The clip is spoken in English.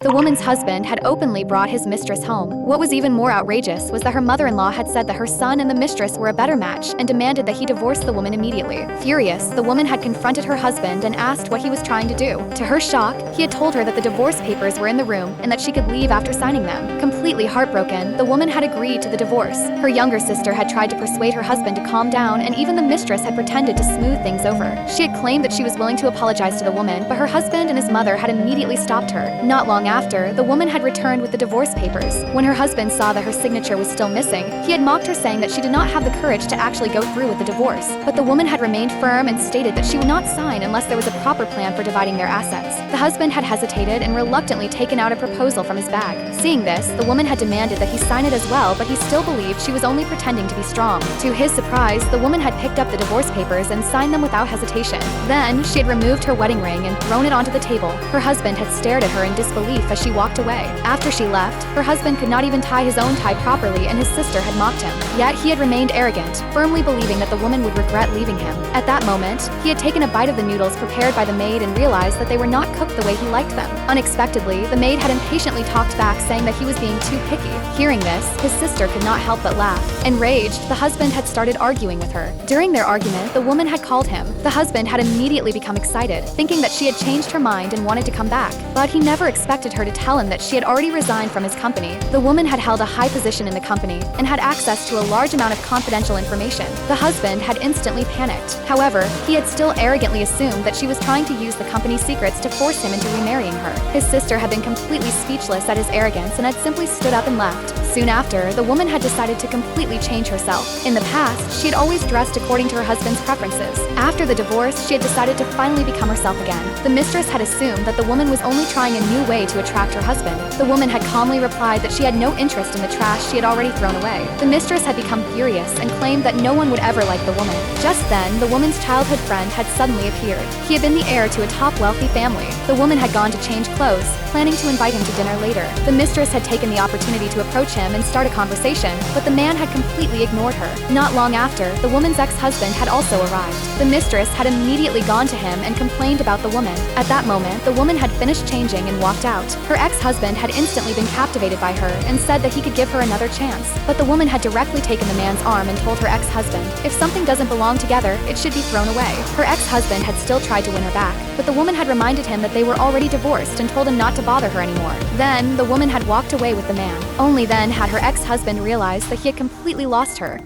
The woman's husband had openly brought his mistress home. What was even more outrageous was that her mother-in-law had said that her son and the mistress were a better match and demanded that he divorce the woman immediately. Furious, the woman had confronted her husband and asked what he was trying to do. To her shock, he had told her that the divorce papers were in the room and that she could leave after signing them. Completely heartbroken, the woman had agreed to the divorce. Her younger sister had tried to persuade her husband to calm down, and even the mistress had pretended to smooth things over. She had claimed that she was willing to apologize to the woman, but her husband and his mother had immediately stopped her. Not long after, the woman had returned with the divorce papers. When her husband saw that her signature was still missing, he had mocked her, saying that she did not have the courage to actually go through with the divorce. But the woman had remained firm and stated that she would not sign unless there was a proper plan for dividing their assets. The husband had hesitated and reluctantly taken out a proposal from his bag. Seeing this, the woman had demanded that he sign it as well, but he still believed she was only pretending to be strong. To his surprise, the woman had picked up the divorce papers and signed them without hesitation. Then, she had removed her wedding ring and thrown it onto the table. Her husband had stared at her in disbelief as she walked away. After she left, her husband could not even tie his own tie properly, and his sister had mocked him. Yet he had remained arrogant, firmly believing that the woman would regret leaving him. At that moment, he had taken a bite of the noodles prepared by the maid and realized that they were not cooked the way he liked them. Unexpectedly, the maid had impatiently talked back, saying that he was being too picky. Hearing this, his sister could not help but laugh. Enraged, the husband had started arguing with her. During their argument, the woman had called him. The husband had immediately become excited, thinking that she had changed her mind and wanted to come back. But he never expected her to tell him that she had already resigned from his company. The woman had held a high position in the company and had access to a large amount of confidential information. The husband had instantly panicked. However, he had still arrogantly assumed that she was trying to use the company's secrets to force him into remarrying her. His sister had been completely speechless at his arrogance and had simply stood up and left. Soon after, the woman had decided to completely change herself. In the past, she had always dressed according to her husband's preferences. After the divorce, she had decided to finally become herself again. The mistress had assumed that the woman was only trying a new way to attract her husband. The woman had calmly replied that she had no interest in the trash she had already thrown away. The mistress had become furious and claimed that no one would ever like the woman. Just then, the woman's childhood friend had suddenly appeared. He had been the heir to a top wealthy family. The woman had gone to change clothes, planning to invite him to dinner later. The mistress had taken the opportunity to approach him and start a conversation, but the man had completely ignored her. Not long after, the woman's ex-husband had also arrived. The mistress had immediately gone to him and complained about the woman. At that moment, the woman had finished changing and walked out. Her ex-husband had instantly been captivated by her and said that he could give her another chance. But the woman had directly taken the man's arm and told her ex-husband, if something doesn't belong together, it should be thrown away. Her ex-husband had still tried to win her back, but the woman had reminded him that they were already divorced and told him not to bother her anymore. Then, the woman had walked away with the man. Only then had her ex-husband realized that he had completely lost her.